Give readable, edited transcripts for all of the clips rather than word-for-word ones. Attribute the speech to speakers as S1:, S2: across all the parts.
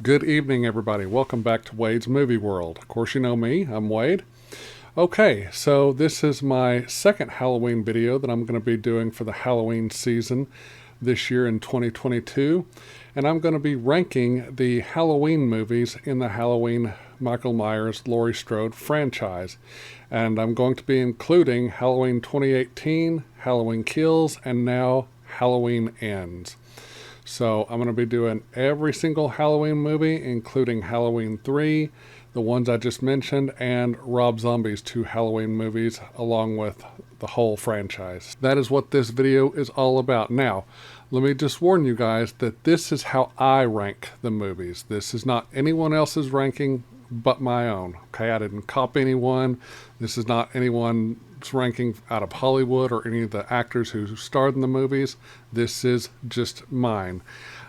S1: Good evening, everybody. Welcome back to Wade's Movie World. Of course, you know me. I'm Wade. Okay, so this is my second Halloween video that I'm going to be doing for the Halloween season this year in 2022. And I'm going to be ranking the Halloween movies in the Halloween Michael Myers, Laurie Strode franchise. And I'm going to be including Halloween 2018, Halloween Kills, and now Halloween Ends. So I'm going to be doing every single Halloween movie, including Halloween 3, the ones I just mentioned, and Rob Zombie's 2 Halloween movies, along with the whole franchise. That is what this video is all about. Now, let me just warn you guys that this is how I rank the movies. This is not anyone else's ranking but my own. Okay, I didn't copy anyone. This is not anyone's ranking out of Hollywood or any of the actors who starred in the movies. This is just mine.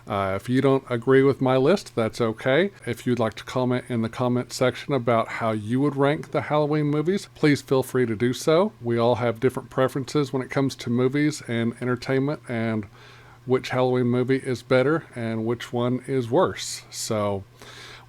S1: If you don't agree with my list, that's okay. If you'd like to comment in the comment section about how you would rank the Halloween movies, please feel free to do so. We all have different preferences when it comes to movies and entertainment and which Halloween movie is better and which one is worse. So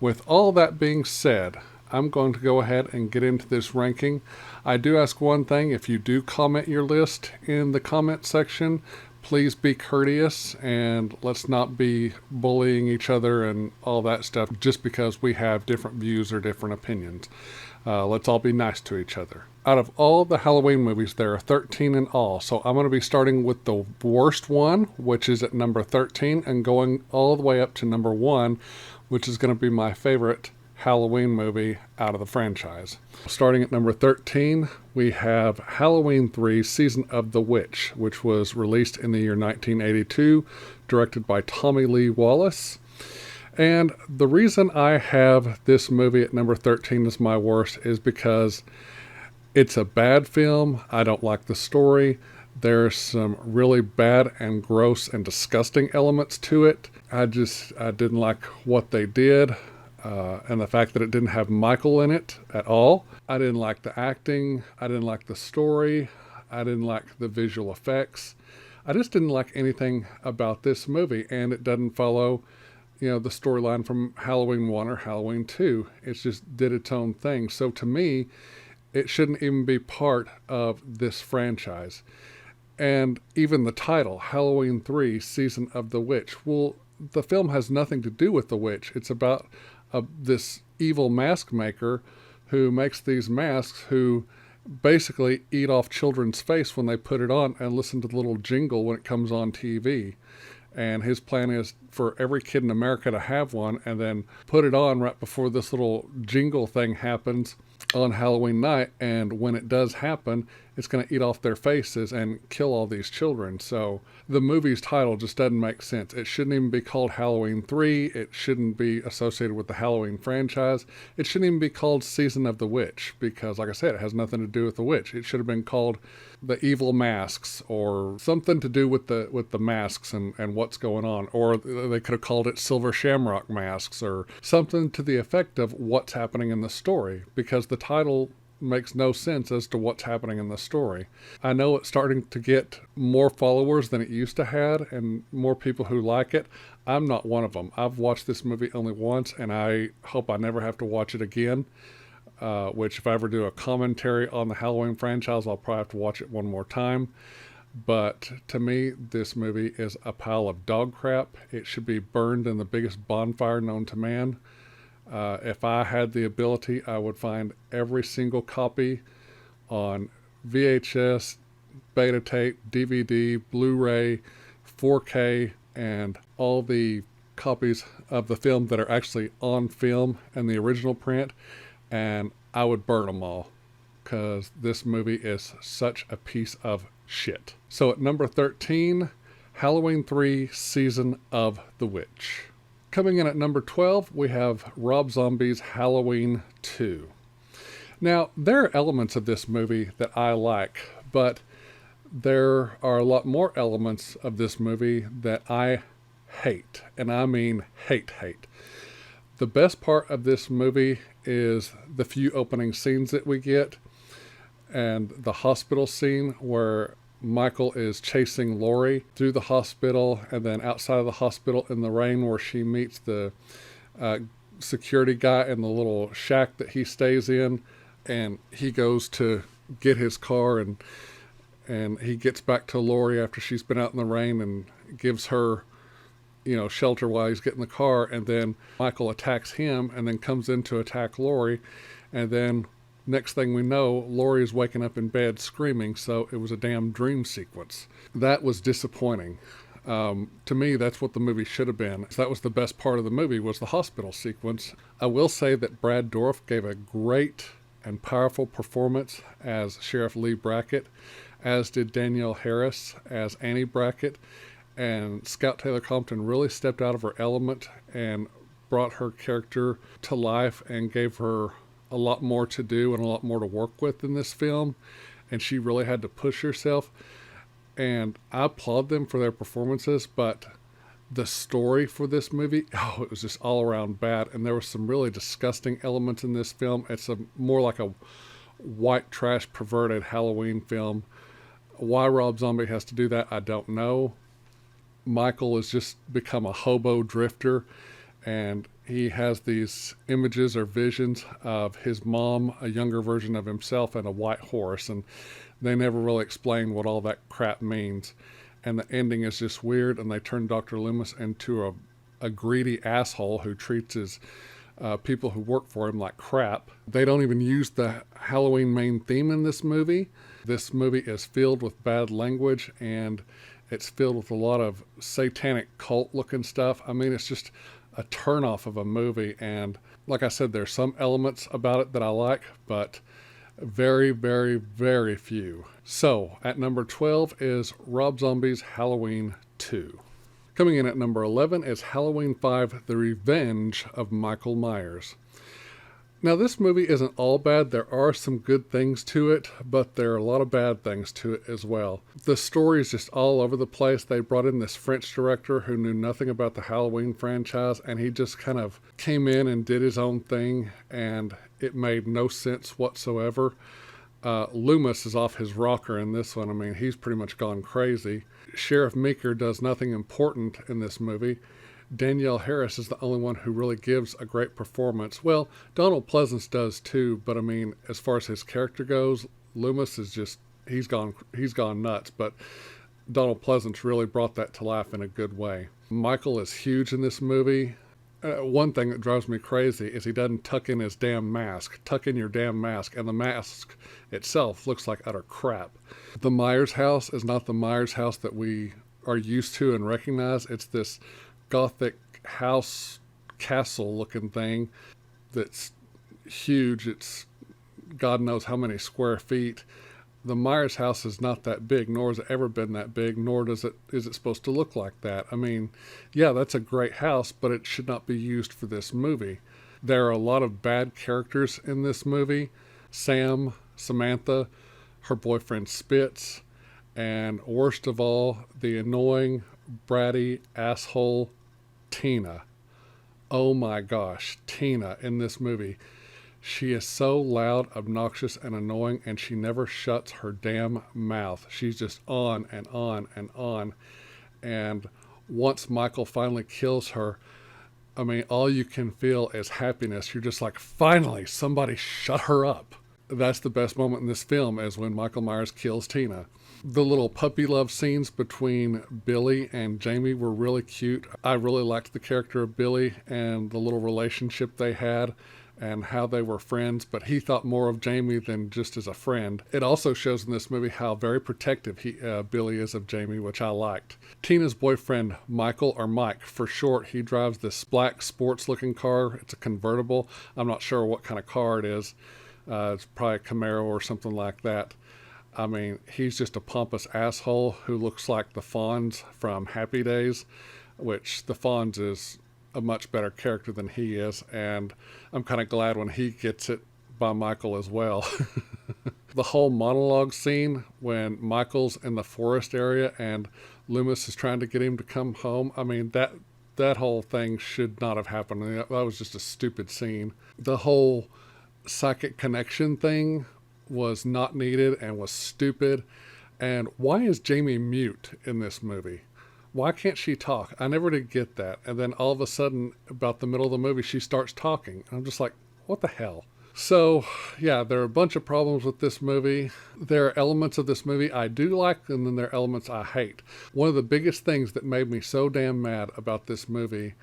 S1: with all that being said, I'm going to go ahead and get into this ranking. I do ask one thing: if you do comment your list in the comment section, please be courteous and let's not be bullying each other and all that stuff just because we have different views or different opinions. Let's all be nice to each other. Out of all the Halloween movies, there are 13 in all, so I'm going to be starting with the worst one, which is at number 13, and going all the way up to number 1, which is going to be my favorite Halloween movie out of the franchise. Starting at number 13, we have Halloween 3 Season of the Witch, which was released in the year 1982, directed by Tommy Lee Wallace. And the reason I have this movie at number 13 as my worst is because it's a bad film. I don't like the story. There's some really bad and gross and disgusting elements to it. I didn't like what they did. And the fact that it didn't have Michael in it at all. I didn't like the acting. I didn't like the story. I didn't like the visual effects. I just didn't like anything about this movie, and it doesn't follow, the storyline from Halloween 1 or Halloween 2. It just did its own thing. So to me, it shouldn't even be part of this franchise. And even the title, Halloween 3, Season of the Witch. Well, the film has nothing to do with the witch. It's about this evil mask maker who makes these masks who basically eat off children's face when they put it on and listen to the little jingle when it comes on TV. And his plan is for every kid in America to have one and then put it on right before this little jingle thing happens on Halloween night. And when it does happen, it's going to eat off their faces and kill all these children. So the movie's title just doesn't make sense. It shouldn't even be called Halloween 3. It shouldn't be associated with the Halloween franchise. It shouldn't even be called Season of the Witch because, like I said, it has nothing to do with the witch. It should have been called The Evil Masks or something to do with the masks and what's going on. Or they could have called it Silver Shamrock Masks or something to the effect of what's happening in the story, because the title makes no sense as to what's happening in the story. I know it's starting to get more followers than it used to have and more people who like it. I'm not one of them. I've watched this movie only once and I hope I never have to watch it again. Which if I ever do a commentary on the Halloween franchise, I'll probably have to watch it one more time. But to me, this movie is a pile of dog crap. It should be burned in the biggest bonfire known to man. If I had the ability, I would find every single copy on VHS, beta tape, DVD, Blu-ray, 4K, and all the copies of the film that are actually on film and the original print, and I would burn them all because this movie is such a piece of shit. So at number 13, Halloween 3, Season of the Witch. Coming in at number 12, we have Rob Zombie's Halloween 2. Now, there are elements of this movie that I like, but there are a lot more elements of this movie that I hate, and I mean hate. The best part of this movie is the few opening scenes that we get, and the hospital scene where Michael is chasing Laurie through the hospital and then outside of the hospital in the rain where she meets the uh, security guy in the little shack that he stays in, and he goes to get his car, and he gets back to Lori after she's been out in the rain and gives her, shelter while he's getting the car, and then Michael attacks him and then comes in to attack Lori, and then next thing we know, Lori is waking up in bed screaming, so it was a damn dream sequence. That was disappointing. To me, that's what the movie should have been. That was the best part of the movie, was the hospital sequence. I will say that Brad Dourif gave a great and powerful performance as Sheriff Lee Brackett, as did Danielle Harris as Annie Brackett, and Scout Taylor Compton really stepped out of her element and brought her character to life and gave her a lot more to do and a lot more to work with in this film, and she really had to push herself, and I applaud them for their performances, but the story for this movie, it was just all around bad, and there were some really disgusting elements in this film. It's more like a white trash perverted Halloween film. Why Rob Zombie has to do that, I don't know. Michael has just become a hobo drifter, and he has these images or visions of his mom, a younger version of himself, and a white horse, and they never really explain what all that crap means. And the ending is just weird, and they turn Dr. Loomis into a greedy asshole who treats his people who work for him like crap. They don't even use the Halloween main theme in this movie. This movie is filled with bad language, and it's filled with a lot of satanic cult looking stuff. I mean, it's just a turnoff of a movie, and like I said, there's some elements about it that I like, but very, very, very few. So, at number 12 is Rob Zombie's Halloween 2. Coming in at number 11 is Halloween 5, The Revenge of Michael Myers. Now, this movie isn't all bad. There are some good things to it, but there are a lot of bad things to it as well. The story is just all over the place. They brought in this French director who knew nothing about the Halloween franchise, and he just kind of came in and did his own thing, and it made no sense whatsoever. Loomis is off his rocker in this one. I mean, he's pretty much gone crazy. Sheriff Meeker does nothing important in this movie. Danielle Harris is the only one who really gives a great performance. Well, Donald Pleasance does too, but I mean, as far as his character goes, Loomis is just, he's gone nuts, but Donald Pleasance really brought that to life in a good way. Michael is huge in this movie. One thing that drives me crazy is he doesn't tuck in his damn mask. Tuck in your damn mask, and the mask itself looks like utter crap. The Myers house is not the Myers house that we are used to and recognize. It's this Gothic house castle looking thing that's huge. It's God knows how many square feet. The Myers house is not that big, nor has it ever been that big, nor is it supposed to look like that. I mean, yeah, that's a great house, but it should not be used for this movie. There are a lot of bad characters in this movie. Sam, Samantha, her boyfriend Spitz, and worst of all, the annoying, bratty, asshole Tina. Oh my gosh, Tina in this movie. She is so loud, obnoxious, and annoying, and she never shuts her damn mouth. She's just on and on and on. And once Michael finally kills her, I mean, all you can feel is happiness. You're just like, finally, somebody shut her up. That's the best moment in this film, is when Michael Myers kills Tina. The little puppy love scenes between Billy and Jamie were really cute. I really liked the character of Billy and the little relationship they had and how they were friends, but he thought more of Jamie than just as a friend. It also shows in this movie how very protective Billy is of Jamie, which I liked. Tina's boyfriend, Michael, or Mike for short, he drives this black sports-looking car. It's a convertible. I'm not sure what kind of car it is. It's probably a Camaro or something like that. I mean, he's just a pompous asshole who looks like the Fonz from Happy Days, which the Fonz is a much better character than he is, and I'm kind of glad when he gets it by Michael as well. The whole monologue scene when Michael's in the forest area and Loomis is trying to get him to come home, I mean, that whole thing should not have happened. That was just a stupid scene. The whole psychic connection thing was not needed and was stupid. And why is Jamie mute in this movie? Why can't she talk? I never did get that. And then all of a sudden, about the middle of the movie, she starts talking. I'm just like, what the hell? So, yeah, there are a bunch of problems with this movie. There are elements of this movie I do like, and then there are elements I hate. One of the biggest things that made me so damn mad about this movie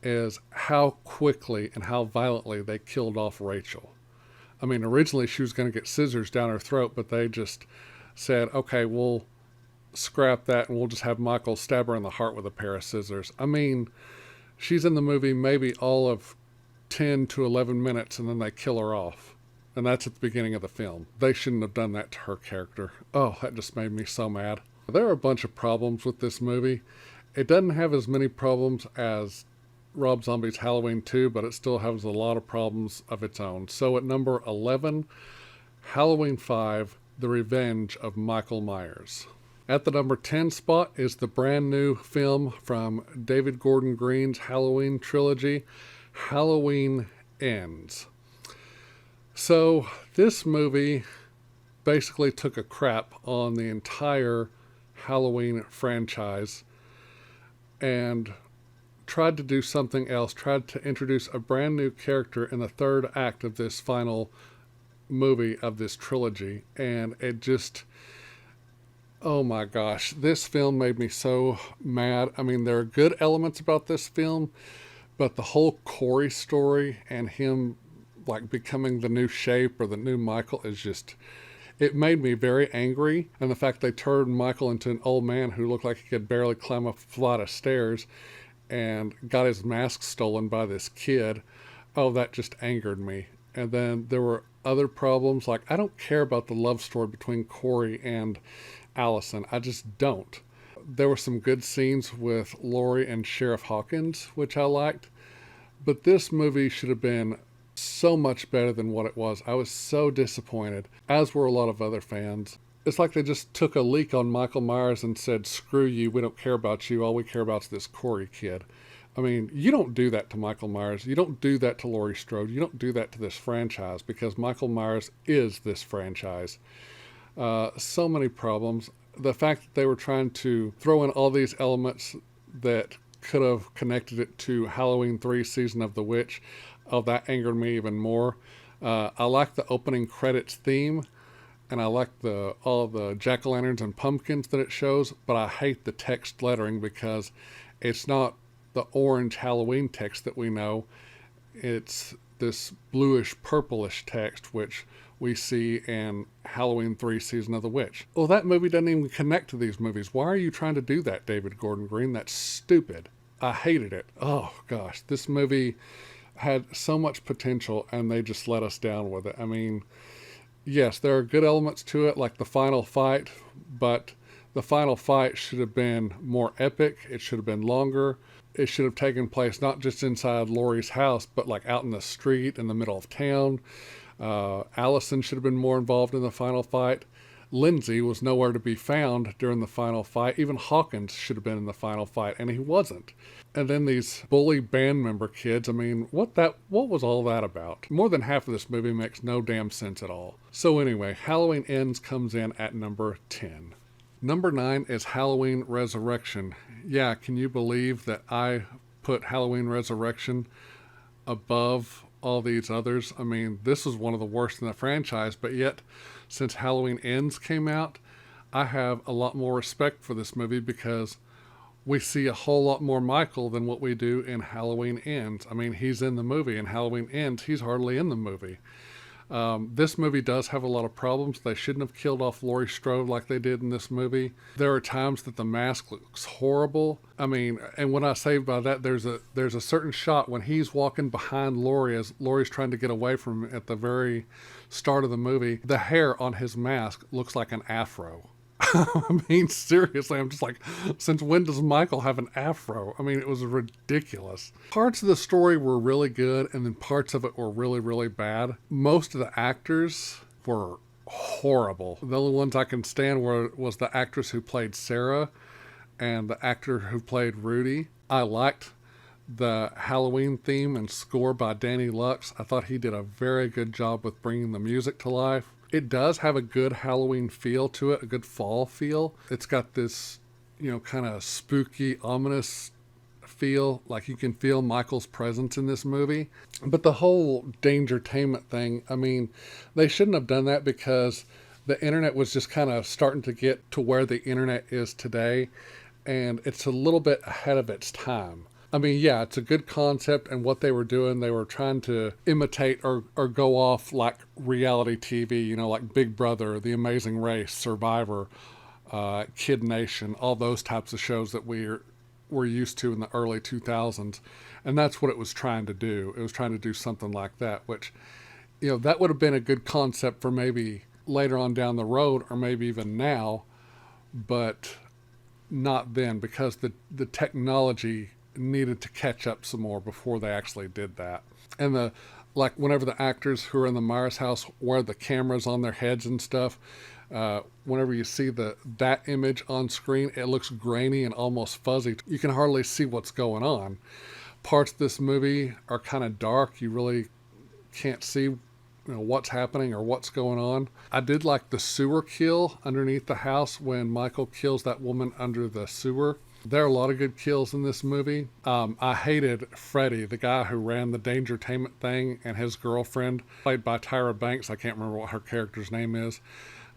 S1: is how quickly and how violently they killed off Rachel. I mean, originally she was going to get scissors down her throat, but they just said, okay, we'll scrap that and we'll just have Michael stab her in the heart with a pair of scissors. I mean, she's in the movie maybe all of 10 to 11 minutes and then they kill her off. And that's at the beginning of the film. They shouldn't have done that to her character. Oh, that just made me so mad. There are a bunch of problems with this movie. It doesn't have as many problems as Rob Zombie's Halloween 2, but it still has a lot of problems of its own. So at number 11, Halloween 5, The Revenge of Michael Myers. At the number 10 spot is the brand new film from David Gordon Green's Halloween trilogy, Halloween Ends. So this movie basically took a crap on the entire Halloween franchise and tried to do something else, tried to introduce a brand new character in the third act of this final movie of this trilogy. And it just, oh my gosh, this film made me so mad. I mean, there are good elements about this film, but the whole Couric story and him like becoming the new Shape or the new Michael is just, it made me very angry. And the fact they turned Michael into an old man who looked like he could barely climb a flight of stairs and got his mask stolen by this kid, oh, that just angered me. And then there were other problems, like I don't care about the love story between Corey and Allison. I just don't. There were some good scenes with Laurie and Sheriff Hawkins, which I liked. But this movie should have been so much better than what it was. I was so disappointed, as were a lot of other fans. It's like they just took a leak on Michael Myers and said, screw you, we don't care about you, all we care about is this Corey kid. I mean, you don't do that to Michael Myers. You don't do that to Laurie Strode. You don't do that to this franchise, because Michael Myers is this franchise. So many problems. The fact that they were trying to throw in all these elements that could have connected it to Halloween 3 Season of the Witch, oh, that angered me even more. I like the opening credits theme, and I like all the jack-o'-lanterns and pumpkins that it shows, but I hate the text lettering because it's not the orange Halloween text that we know. It's this bluish purplish text, which we see in Halloween 3 Season of the Witch. Well, that movie doesn't even connect to these movies. Why are you trying to do that, David Gordon Green? That's stupid. I hated it. Oh, gosh. This movie had so much potential, and they just let us down with it. I mean, yes, there are good elements to it, like the final fight, but the final fight should have been more epic. It should have been longer. It should have taken place not just inside Laurie's house, but like out in the street in the middle of town. Allison should have been more involved in the final fight. Lindsay was nowhere to be found during the final fight. Even Hawkins should have been in the final fight, and he wasn't. And then these bully band member kids, I mean, what was all that about? More than half of this movie makes no damn sense at all. So anyway, Halloween Ends comes in at number 10. Number 9 is Halloween Resurrection. Yeah, can you believe that I put Halloween Resurrection above all these others? I mean, this is one of the worst in the franchise, but yet, since Halloween Ends came out, I have a lot more respect for this movie because we see a whole lot more Michael than what we do in Halloween Ends. I mean, he's in the movie. In Halloween Ends, he's hardly in the movie. This movie does have a lot of problems. They shouldn't have killed off Laurie Strode like they did in this movie. There are times that the mask looks horrible. I mean, and when I say by that, there's a certain shot when he's walking behind Laurie as Laurie's trying to get away from him at the very start of the movie. The hair on his mask looks like an afro. I mean, seriously, I'm just like, since when does Michael have an afro? I mean, it was ridiculous. Parts of the story were really good, and then parts of it were really, really bad. Most of the actors were horrible. The only ones I can stand was the actress who played Sarah and the actor who played Rudy. I liked the Halloween theme and score by Danny Lux. I thought he did a very good job with bringing the music to life. It does have a good Halloween feel to it, a good fall feel. It's got this kind of spooky, ominous feel. Like you can feel Michael's presence in this movie. But the whole dangertainment thing, I mean, they shouldn't have done that because the internet was just kind of starting to get to where the internet is today. And it's a little bit ahead of its time. I mean, yeah, it's a good concept, and what they were doing, they were trying to imitate or go off like reality TV, like Big Brother, The Amazing Race, Survivor, Kid Nation, all those types of shows that we're used to in the early 2000s. And that's what it was trying to do. It was trying to do something like that, which, that would have been a good concept for maybe later on down the road, or maybe even now, but not then, because the technology needed to catch up some more before they actually did that. And whenever the actors who are in the Myers house wear the cameras on their heads and stuff, whenever you see that image on screen, it looks grainy and almost fuzzy. You can hardly see what's going on. Parts of this movie are kind of dark. You really can't see what's happening or what's going on. I did like the sewer kill underneath the house when Michael kills that woman under the sewer. There are a lot of good kills in this movie. I hated Freddy, the guy who ran the dangertainment thing, and his girlfriend, played by Tyra Banks. I can't remember what her character's name is,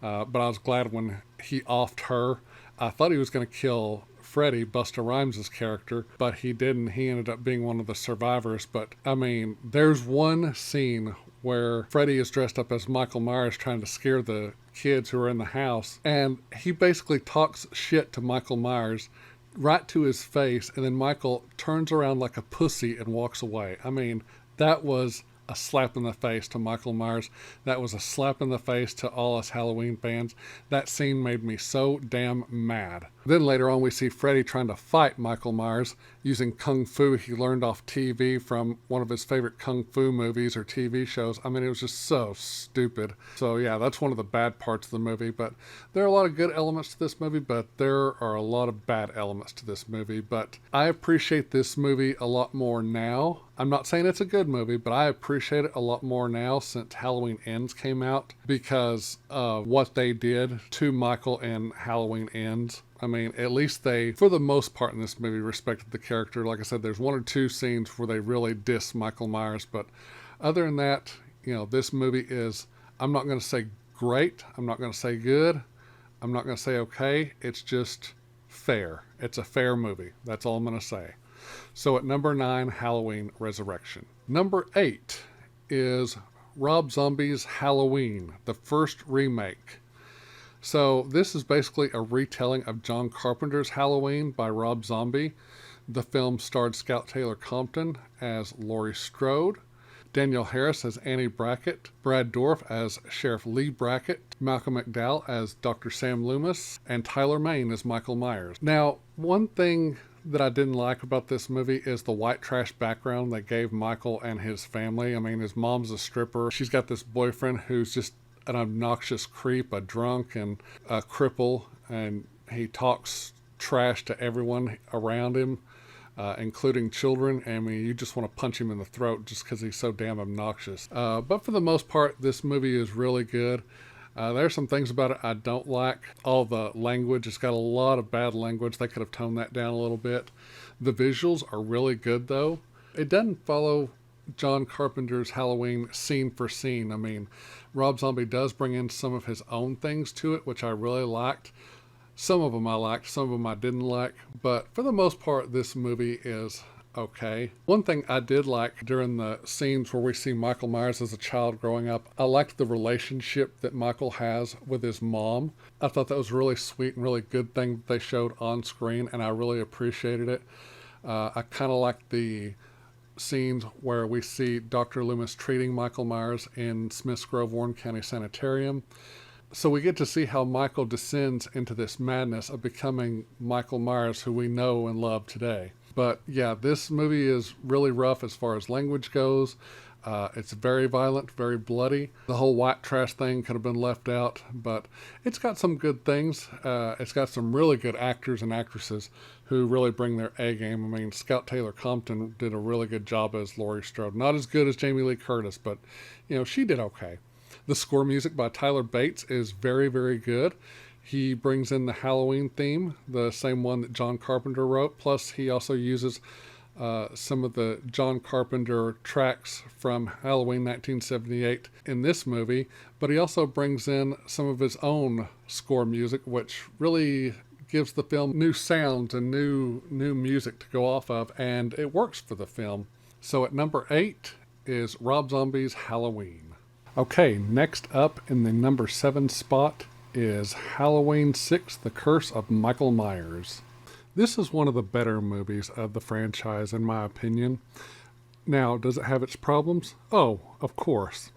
S1: but I was glad when he offed her. I thought he was going to kill Freddy, Busta Rhymes' character, but he didn't. He ended up being one of the survivors. But, I mean, there's one scene where Freddy is dressed up as Michael Myers trying to scare the kids who are in the house, and he basically talks shit to Michael Myers right to his face, and then Michael turns around like a pussy and walks away. I mean, that was a slap in the face to Michael Myers. That was a slap in the face to all us Halloween fans. That scene made me so damn mad. Then later on we see Freddy trying to fight Michael Myers using kung fu he learned off TV from one of his favorite kung fu movies or TV shows. I mean, it was just so stupid. So yeah, that's one of the bad parts of the movie, but there are a lot of good elements to this movie, but there are a lot of bad elements to this movie. But I appreciate this movie a lot more now. I'm not saying it's a good movie, but I appreciate it a lot more now since Halloween Ends came out because of what they did to Michael in Halloween Ends. I mean, at least they, for the most part in this movie, respected the character. Like I said, there's one or two scenes where they really diss Michael Myers, but other than that, this movie is, I'm not going to say great, I'm not going to say good, I'm not going to say okay, it's just fair. It's a fair movie. That's all I'm going to say. So at number 9, Halloween Resurrection. Number 8 is Rob Zombie's Halloween, the first remake. So this is basically a retelling of John Carpenter's Halloween by Rob Zombie. The film starred Scout Taylor Compton as Laurie Strode, Danielle Harris as Annie Brackett, Brad Dourif as Sheriff Lee Brackett, Malcolm McDowell as Dr. Sam Loomis, and Tyler Mane as Michael Myers. Now, one thing that I didn't like about this movie is the white trash background they gave Michael and his family. I mean, his mom's a stripper. She's got this boyfriend who's just an obnoxious creep, a drunk, and a cripple, and he talks trash to everyone around him, including children. I mean, you just want to punch him in the throat just because he's so damn obnoxious. But for the most part, this movie is really good. There's some things about it I don't like. All the language, it's got a lot of bad language. They could have toned that down a little bit. The visuals are really good, though. It doesn't follow John Carpenter's Halloween scene for scene. I mean, Rob Zombie does bring in some of his own things to it, which I really liked. Some of them I liked, some of them I didn't like. But for the most part, this movie is okay. One thing I did like during the scenes where we see Michael Myers as a child growing up, I liked the relationship that Michael has with his mom. I thought that was a really sweet and really good thing that they showed on screen, and I really appreciated it. I kind of liked the scenes where we see Dr. Loomis treating Michael Myers in Smiths Grove, Warren County Sanitarium. So we get to see how Michael descends into this madness of becoming Michael Myers, who we know and love today. But yeah, this movie is really rough as far as language goes. It's very violent, very bloody. The whole white trash thing could have been left out, but it's got some good things. It's got some really good actors and actresses who really bring their A game. I mean, Scout Taylor Compton did a really good job as Laurie Strode. Not as good as Jamie Lee Curtis, but she did okay. The score music by Tyler Bates is very, very good. He brings in the Halloween theme, the same one that John Carpenter wrote. Plus, he also uses some of the John Carpenter tracks from Halloween 1978 in this movie, but he also brings in some of his own score music, which really gives the film new sounds and new music to go off of, and it works for the film. So at number 8 is Rob Zombie's Halloween. Okay, next up in the number 7 spot is Halloween 6, The Curse of Michael Myers. This is one of the better movies of the franchise, in my opinion. Now, does it have its problems? Oh, of course.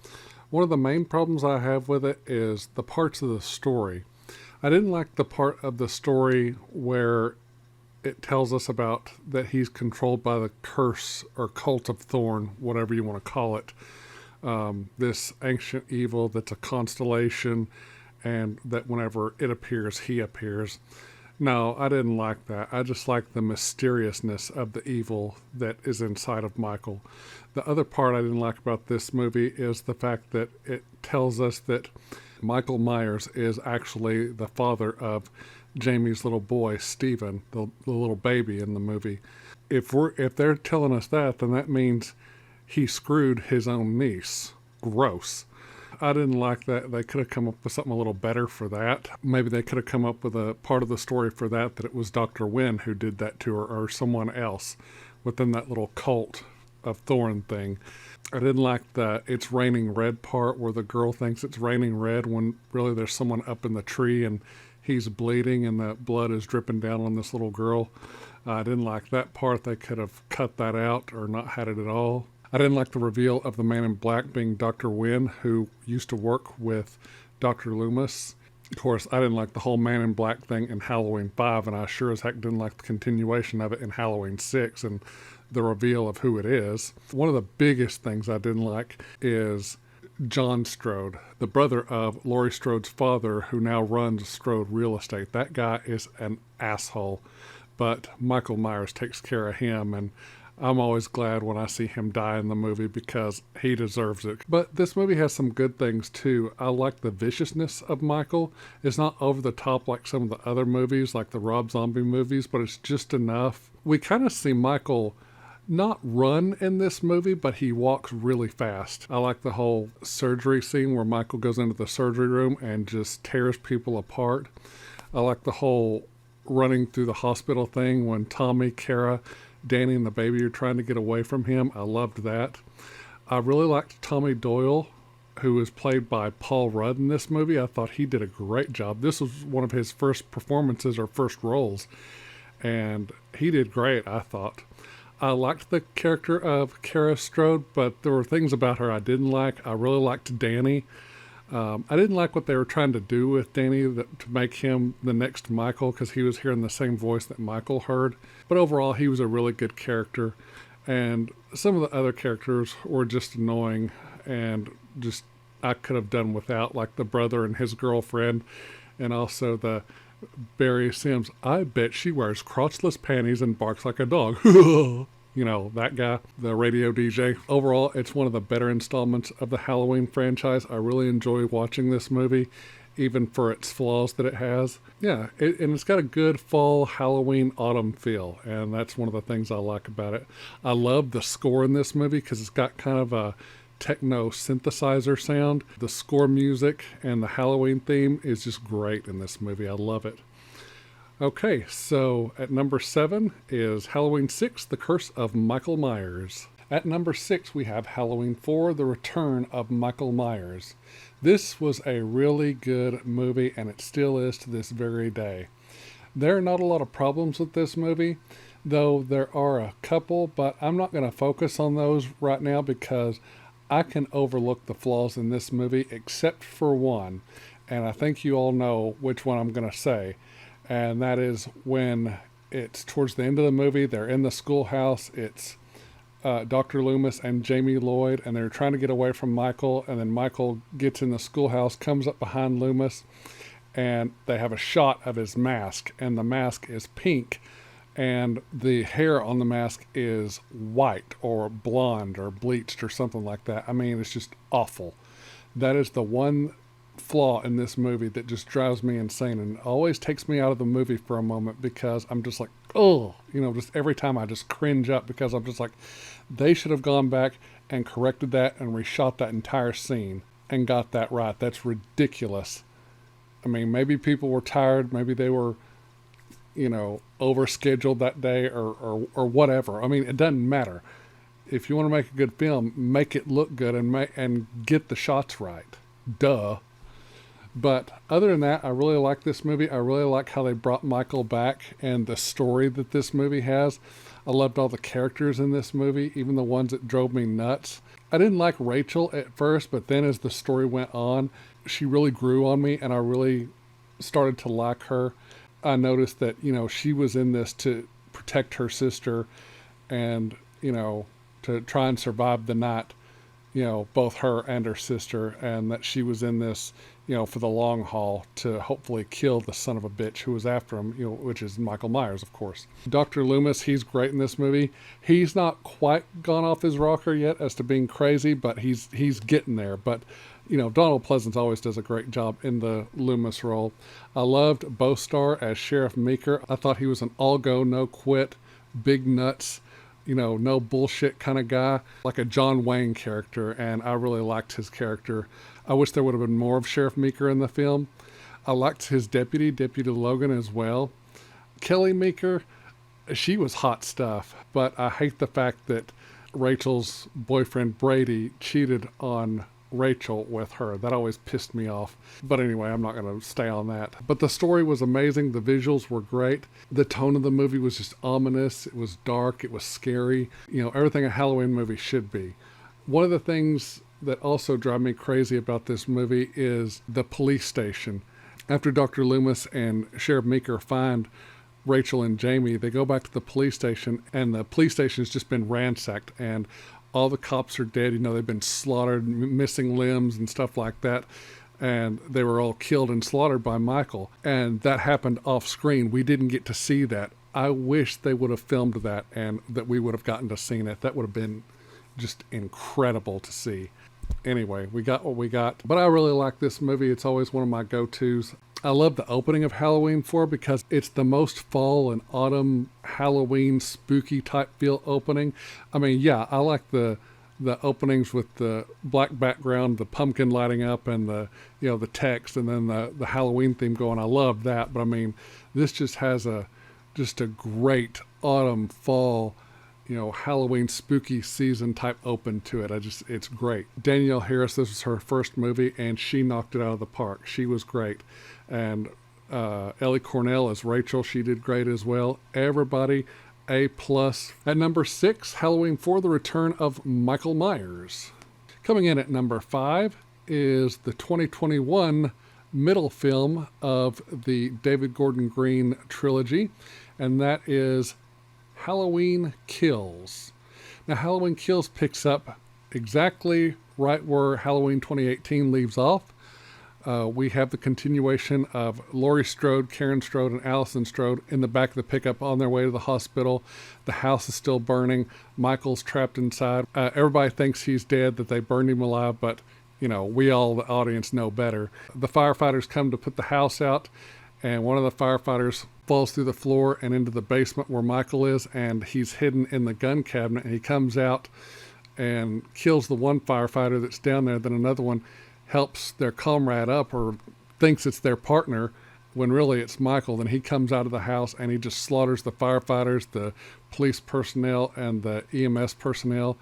S1: One of the main problems I have with it is the parts of the story. I didn't like the part of the story where it tells us about that he's controlled by the curse or cult of Thorn, whatever you want to call it. This ancient evil that's a constellation, and that whenever it appears, he appears. No, I didn't like that. I just like the mysteriousness of the evil that is inside of Michael. The other part I didn't like about this movie is the fact that it tells us that Michael Myers is actually the father of Jamie's little boy, Stephen, the little baby in the movie. If they're telling us that, then that means he screwed his own niece. Gross. I didn't like that. They could have come up with something a little better for that. Maybe they could have come up with a part of the story for that it was Dr. Wynn who did that to her, or someone else within that little cult of Thorn thing. I didn't like the "it's raining red" part where the girl thinks it's raining red when really there's someone up in the tree and he's bleeding and the blood is dripping down on this little girl. I didn't like that part. They could have cut that out or not had it at all. I didn't like the reveal of the man in black being Dr. Wynn, who used to work with Dr. Loomis. Of course, I didn't like the whole man in black thing in Halloween 5, and I sure as heck didn't like the continuation of it in Halloween 6 and the reveal of who it is. One of the biggest things I didn't like is John Strode, the brother of Laurie Strode's father, who now runs Strode Real Estate. That guy is an asshole, but Michael Myers takes care of him, and I'm always glad when I see him die in the movie because he deserves it. But this movie has some good things too. I like the viciousness of Michael. It's not over the top like some of the other movies, like the Rob Zombie movies, but it's just enough. We kind of see Michael not run in this movie, but he walks really fast. I like the whole surgery scene where Michael goes into the surgery room and just tears people apart. I like the whole running through the hospital thing when Tommy, Kara, Danny and the baby are trying to get away from him. I loved that. I really liked Tommy Doyle, who was played by Paul Rudd in this movie. I thought he did a great job. This was one of his first performances or first roles, and he did great, I thought. I liked the character of Kara Strode, but there were things about her I didn't like. I really liked Danny. I didn't like what they were trying to do with Danny to make him the next Michael, because he was hearing the same voice that Michael heard. But overall, he was a really good character. And some of the other characters were just annoying and just I could have done without, like the brother and his girlfriend, and also the Barry Sims. I bet she wears crotchless panties and barks like a dog. You know, that guy, the radio DJ. Overall, it's one of the better installments of the Halloween franchise. I really enjoy watching this movie, even for its flaws that it has. Yeah, and it's got a good fall Halloween autumn feel, and that's one of the things I like about it. I love the score in this movie because it's got kind of a techno synthesizer sound. The score music and the Halloween theme is just great in this movie. I love it. Okay, so at number 7 is Halloween 6, The Curse of Michael Myers. At number 6, we have Halloween 4, The Return of Michael Myers. This was a really good movie, and it still is to this very day. There are not a lot of problems with this movie, though there are a couple, but I'm not going to focus on those right now because I can overlook the flaws in this movie except for one, and I think you all know which one I'm going to say. And that is when it's towards the end of the movie, they're in the schoolhouse, it's Dr. Loomis and Jamie Lloyd, and they're trying to get away from Michael, and then Michael gets in the schoolhouse, comes up behind Loomis, and they have a shot of his mask, and the mask is pink, and the hair on the mask is white or blonde or bleached or something like that. I mean, it's just awful. That is the one flaw in this movie that just drives me insane and always takes me out of the movie for a moment, because I'm just like, oh, just every time I just cringe up, because I'm just like, they should have gone back and corrected that and reshot that entire scene and got that right. That's ridiculous. I mean, maybe people were tired, maybe they were, overscheduled that day, or whatever. I mean, it doesn't matter. If you want to make a good film, make it look good and get the shots right. Duh. But other than that, I really like this movie. I really like how they brought Michael back and the story that this movie has. I loved all the characters in this movie, even the ones that drove me nuts. I didn't like Rachel at first, but then as the story went on, she really grew on me, and I really started to like her. I noticed that, she was in this to protect her sister and, to try and survive the night, both her and her sister, and that she was in this, for the long haul to hopefully kill the son of a bitch who was after him, which is Michael Myers, of course. Dr. Loomis, he's great in this movie. He's not quite gone off his rocker yet as to being crazy, but he's getting there. But, Donald Pleasance always does a great job in the Loomis role. I loved Bostar as Sheriff Meeker. I thought he was an all-go, no-quit, big nuts, no bullshit kind of guy, like a John Wayne character, and I really liked his character. I wish there would have been more of Sheriff Meeker in the film. I liked his Deputy Logan, as well. Kelly Meeker, she was hot stuff, but I hate the fact that Rachel's boyfriend Brady cheated on Rachel with her. That always pissed me off. But anyway, I'm not going to stay on that. But the story was amazing. The visuals were great. The tone of the movie was just ominous. It was dark. It was scary. Everything a Halloween movie should be. One of the things that also drive me crazy about this movie is the police station. After Dr. Loomis and Sheriff Meeker find Rachel and Jamie, they go back to the police station, and the police station has just been ransacked, and all the cops are dead. They've been slaughtered, missing limbs and stuff like that. And they were all killed and slaughtered by Michael. And that happened off screen. We didn't get to see that. I wish they would have filmed that and that we would have gotten to see it. That would have been just incredible to see. Anyway, we got what we got. But I really like this movie. It's always one of my go-tos. I love the opening of Halloween 4 because it's the most fall and autumn Halloween spooky type feel opening. I mean, yeah, I like the openings with the black background, the pumpkin lighting up, and the text, and then the Halloween theme going. I love that. But I mean, this just has a great autumn, fall, Halloween spooky season type open to it. It's great. Danielle Harris, this was her first movie, and she knocked it out of the park. She was great. And Ellie Cornell as Rachel, she did great as well. Everybody, A+. At number 6, Halloween 4, The Return of Michael Myers. Coming in at number 5 is the 2021 middle film of the David Gordon Green trilogy, and that is Halloween Kills. Now, Halloween Kills picks up exactly right where Halloween 2018 leaves off. We have the continuation of Laurie Strode, Karen Strode, and Allison Strode in the back of the pickup on their way to the hospital. The house is still burning. Michael's trapped inside. Everybody thinks he's dead, that they burned him alive, but, we all, the audience, know better. The firefighters come to put the house out, and one of the firefighters falls through the floor and into the basement where Michael is, and he's hidden in the gun cabinet, and he comes out and kills the one firefighter that's down there. Then another one helps their comrade up, or thinks it's their partner, when really it's Michael. Then he comes out of the house and he just slaughters the firefighters, the police personnel, and the EMS personnel.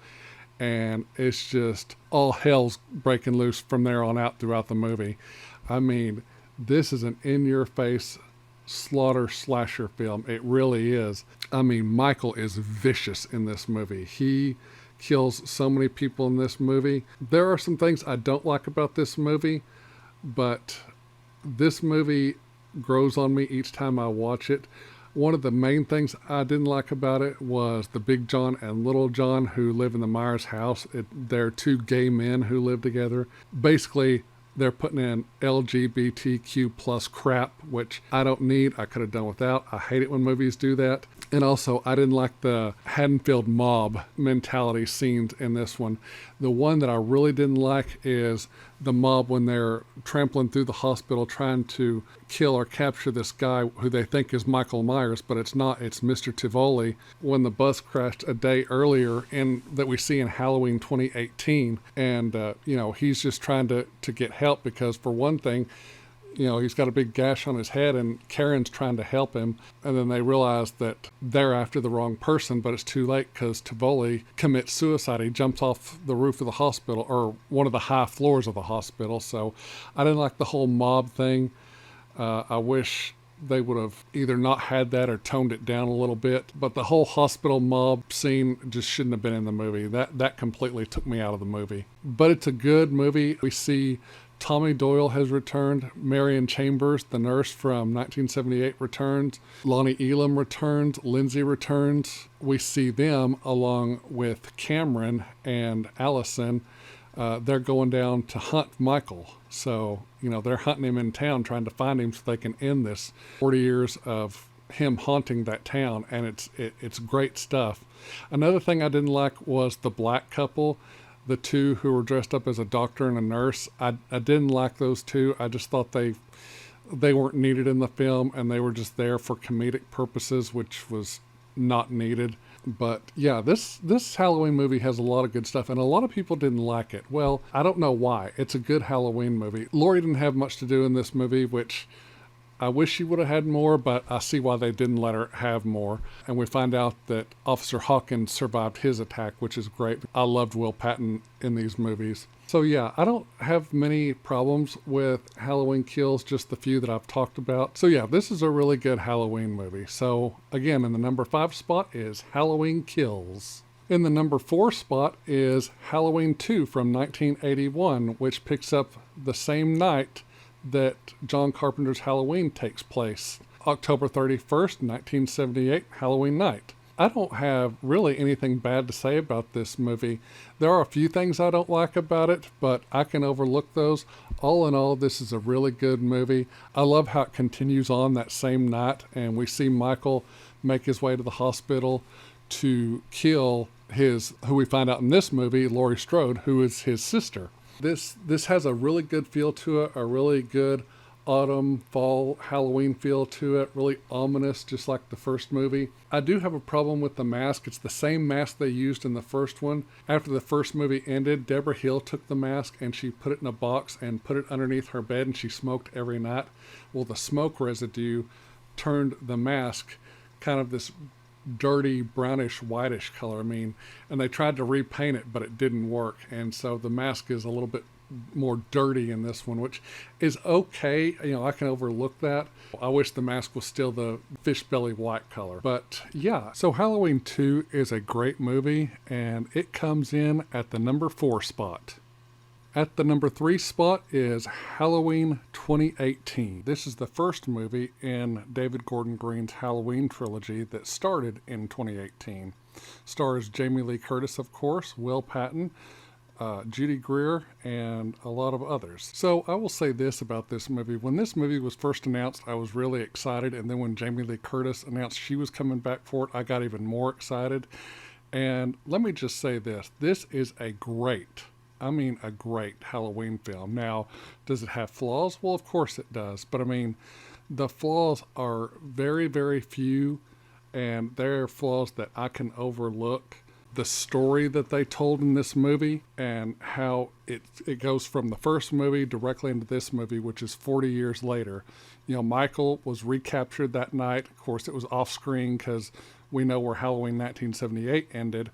S1: And it's just all hell's breaking loose from there on out throughout the movie. I mean, this is an in-your-face slaughter slasher film. It really is. I mean, Michael is vicious in this movie. He kills so many people in this movie. There are some things I don't like about this movie, but this movie grows on me each time I watch it. One of the main things I didn't like about it was the Big John and Little John who live in the Myers house. They're two gay men who live together. Basically, they're putting in LGBTQ plus crap, which I don't need. I could have done without. I hate it when movies do that. And also, I didn't like the Haddonfield mob mentality scenes in this one. The one that I really didn't like is the mob when they're trampling through the hospital trying to kill or capture this guy who they think is Michael Myers, but it's not. It's Mr. Tivoli, when the bus crashed a day earlier that we see in Halloween 2018. And, he's just trying to get help because, for one thing, he's got a big gash on his head and Karen's trying to help him. And then they realize that they're after the wrong person, but it's too late because Tivoli commits suicide. He jumps off the roof of the hospital, or one of the high floors of the hospital. So I didn't like the whole mob thing. I wish they would have either not had that or toned it down a little bit. But the whole hospital mob scene just shouldn't have been in the movie. That completely took me out of the movie. But it's a good movie. We see Tommy Doyle has returned. Marion Chambers, the nurse from 1978, returns. Lonnie Elam returns. Lindsay returns. We see them along with Cameron and Allison. They're going down to hunt Michael. So, they're hunting him in town, trying to find him so they can end this 40 years of him haunting that town. And it's great stuff. Another thing I didn't like was the black couple. The two who were dressed up as a doctor and a nurse. I didn't like those two. I just thought they weren't needed in the film, and they were just there for comedic purposes, which was not needed. But yeah, this Halloween movie has a lot of good stuff, and a lot of people didn't like it. Well, I don't know why. It's a good Halloween movie. Laurie didn't have much to do in this movie, which I wish she would have had more, but I see why they didn't let her have more. And we find out that Officer Hawkins survived his attack, which is great. I loved Will Patton in these movies. So yeah, I don't have many problems with Halloween Kills, just the few that I've talked about. So yeah, this is a really good Halloween movie. So again, in the number 5 spot is Halloween Kills. In the number 4 spot is Halloween 2 from 1981, which picks up the same night that John Carpenter's Halloween takes place. October 31st, 1978, Halloween night. I don't have really anything bad to say about this movie. There are a few things I don't like about it, but I can overlook those. All in all, this is a really good movie. I love how it continues on that same night, and we see Michael make his way to the hospital to kill who we find out in this movie, Laurie Strode, who is his sister. This has a really good feel to it, a really good autumn, fall, Halloween feel to it, really ominous, just like the first movie. I do have a problem with the mask. It's the same mask they used in the first one. After the first movie ended, Deborah Hill took the mask and she put it in a box and put it underneath her bed, and she smoked every night. Well, the smoke residue turned the mask kind of this dirty brownish whitish color. And they tried to repaint it, but it didn't work, and so the mask is a little bit more dirty in this one, which is okay. I can overlook that. I wish the mask was still the fish belly white color. But yeah, so Halloween 2 is a great movie, and it comes in at the number 4 spot. At the number 3 spot is Halloween 2018. This is the first movie in David Gordon Green's Halloween trilogy that started in 2018. Stars Jamie Lee Curtis, of course, Will Patton, Judy Greer, and a lot of others. So I will say this about this movie. When this movie was first announced, I was really excited. And then when Jamie Lee Curtis announced she was coming back for it, I got even more excited. And let me just say this. This is a great Halloween film. Now, does it have flaws? Well, of course it does. But the flaws are very, very few. And there are flaws that I can overlook. The story that they told in this movie and how it goes from the first movie directly into this movie, which is 40 years later. Michael was recaptured that night. Of course, it was off screen because we know where Halloween 1978 ended.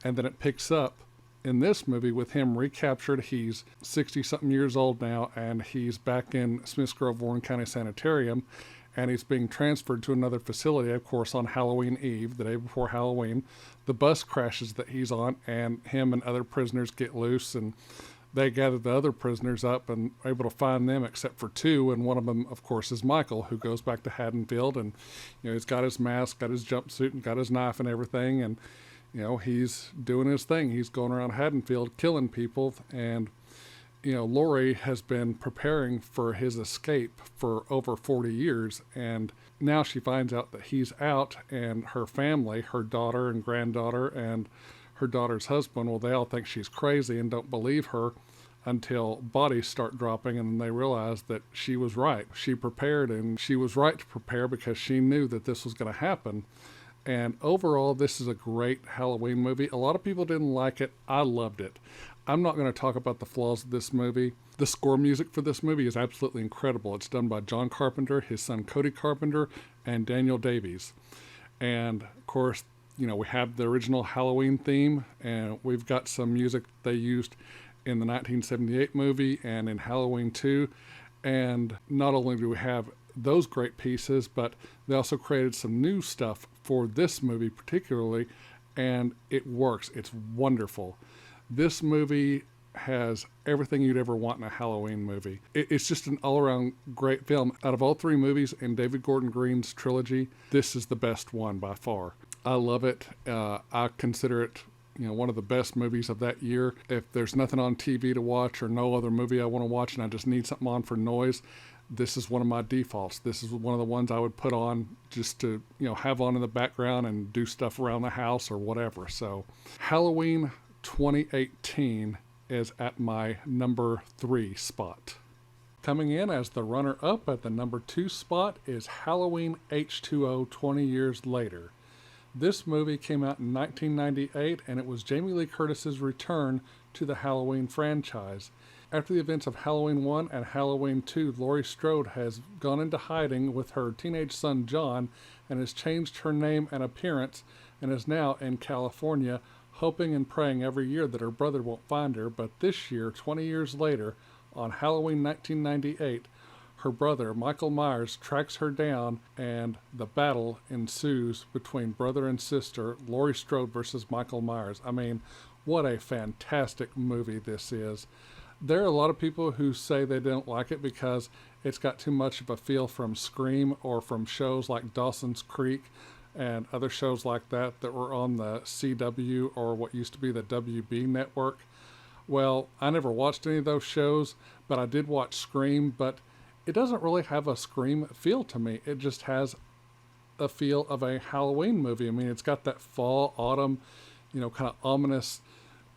S1: And then it picks up in this movie with him recaptured. He's 60-something years old now, and he's back in Smiths Grove, Warren County Sanitarium. And he's being transferred to another facility, of course, on Halloween Eve, the day before Halloween. The bus crashes that he's on, and him and other prisoners get loose, and they gather the other prisoners up and are able to find them except for 2, and one of them, of course, is Michael, who goes back to Haddonfield, and he's got his mask, got his jumpsuit, and got his knife and everything, and he's doing his thing. He's going around Haddonfield killing people, and Laurie has been preparing for his escape for over 40 years, and now she finds out that he's out, and her family, her daughter and granddaughter, and her daughter's husband, well, they all think she's crazy and don't believe her until bodies start dropping, and they realize that she was right. She prepared, and she was right to prepare because she knew that this was going to happen. And overall, this is a great Halloween movie. A lot of people didn't like it. I loved it. I'm not going to talk about the flaws of this movie. The score music for this movie is absolutely incredible. It's done by John Carpenter, his son Cody Carpenter, and Daniel Davies. And, of course, we have the original Halloween theme, and we've got some music they used in the 1978 movie and in Halloween 2. And not only do we have those great pieces, but they also created some new stuff for this movie particularly, and it works. It's wonderful. This movie has everything you'd ever want in a Halloween movie. It's just an all-around great film. Out of all three movies in David Gordon Green's trilogy, this is the best one by far. I love it. I consider it one of the best movies of that year. If there's nothing on TV to watch or no other movie I want to watch and I just need something on for noise, this is one of my defaults. This is one of the ones I would put on just to, have on in the background and do stuff around the house or whatever. So Halloween 2018 is at my number 3 spot. Coming in as the runner-up at the number 2 spot is Halloween H2O 20 Years Later. This movie came out in 1998, and it was Jamie Lee Curtis's return to the Halloween franchise. After the events of Halloween 1 and Halloween 2, Laurie Strode has gone into hiding with her teenage son John and has changed her name and appearance and is now in California, hoping and praying every year that her brother won't find her. But this year, 20 years later, on Halloween 1998, her brother, Michael Myers, tracks her down, and the battle ensues between brother and sister, Laurie Strode versus Michael Myers. I mean, what a fantastic movie this is. There are a lot of people who say they don't like it because it's got too much of a feel from Scream or from shows like Dawson's Creek and other shows like that were on the CW or what used to be the WB network. Well, I never watched any of those shows, but I did watch Scream, but it doesn't really have a Scream feel to me. It just has a feel of a Halloween movie. I mean, it's got that fall, autumn, kind of ominous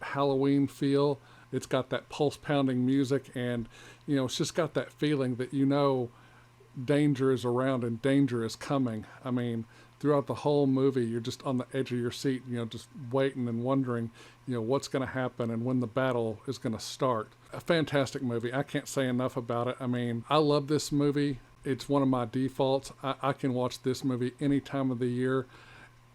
S1: Halloween feel. It's got that pulse-pounding music, and, it's just got that feeling that danger is around and danger is coming. I mean, throughout the whole movie, you're just on the edge of your seat, just waiting and wondering, what's going to happen and when the battle is going to start. A fantastic movie. I can't say enough about it. I mean, I love this movie. It's one of my defaults. I can watch this movie any time of the year.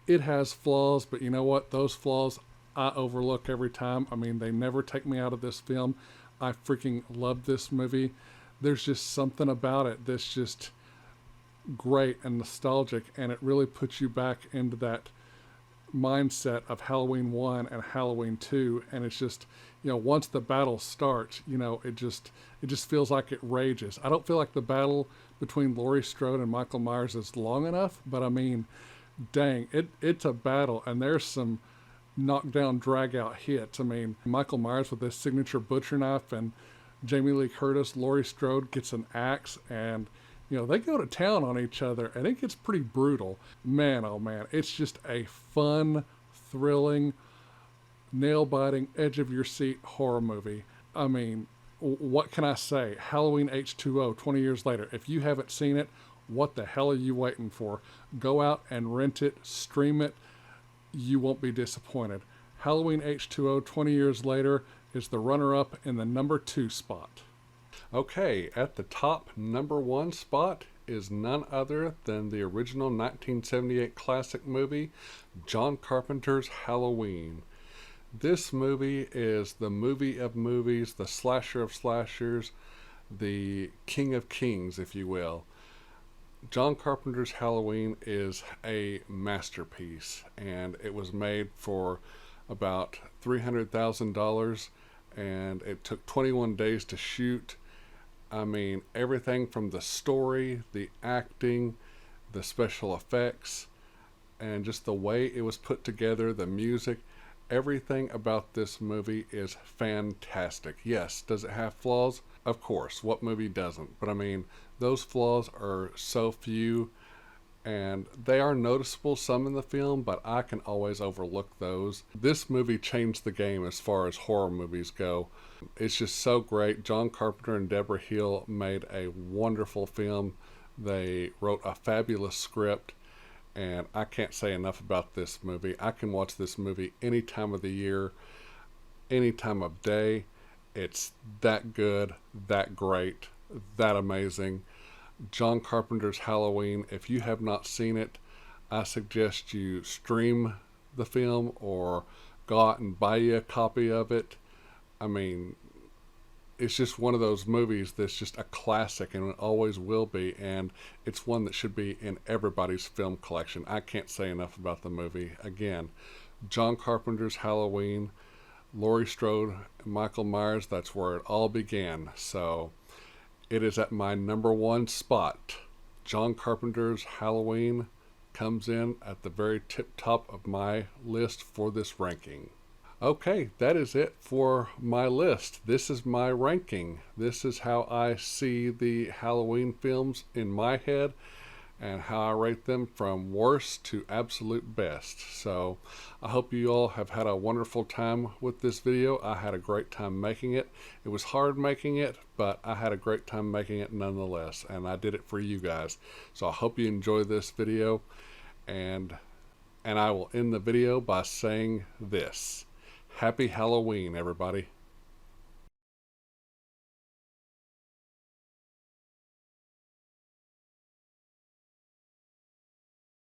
S1: It has flaws, but you know what? Those flaws I overlook every time. I mean, they never take me out of this film. I freaking love this movie. There's just something about it that's just great and nostalgic, and it really puts you back into that mindset of Halloween 1 and Halloween 2, and it's just, once the battle starts, it just feels like it rages. I don't feel like the battle between Laurie Strode and Michael Myers is long enough, but I mean, dang, it's a battle, and there's some knockdown, drag-out hits. I mean, Michael Myers with his signature butcher knife, and Jamie Lee Curtis, Laurie Strode gets an axe, and they go to town on each other, and it gets pretty brutal. Man, oh man, it's just a fun, thrilling, nail-biting, edge-of-your-seat horror movie. I mean, what can I say? Halloween H2O, 20 years later. If you haven't seen it, what the hell are you waiting for? Go out and rent it, stream it. You won't be disappointed. Halloween H2O, 20 years later, is the runner-up in the number 2 spot. Okay, at the top number 1 spot is none other than the original 1978 classic movie, John Carpenter's Halloween. This movie is the movie of movies, the slasher of slashers, the king of kings, if you will. John Carpenter's Halloween is a masterpiece, and it was made for about $300,000, and it took 21 days to shoot. I mean, everything from the story, the acting, the special effects, and just the way it was put together, the music, Everything about this movie is fantastic. Yes, does it have flaws? Of course, what movie doesn't? But I mean, those flaws are so few, and they are noticeable some in the film, but I can always overlook those. This movie changed the game as far as horror movies go. It's just so great. John Carpenter and Deborah Hill made a wonderful film. They wrote a fabulous script, and I can't say enough about this movie. I can watch this movie any time of the year, any time of day. It's that good, that great, that amazing. John Carpenter's Halloween. If you have not seen it, I suggest you stream the film or go out and buy you a copy of it. I mean, it's just one of those movies that's just a classic, and it always will be, and it's one that should be in everybody's film collection. I can't say enough about the movie. Again, John Carpenter's Halloween, Laurie Strode, Michael Myers, that's where it all began. So it is at my number one spot. John Carpenter's Halloween comes in at the very tip top of my list for this ranking. Okay, that is it for my list. This is my ranking. This is how I see the Halloween films in my head and how I rate them from worst to absolute best. So I hope you all have had a wonderful time with this video. I had a great time making it. It was hard making it, but I had a great time making it nonetheless, and I did it for you guys. So I hope you enjoy this video, and I will end the video by saying this. Happy Halloween, everybody.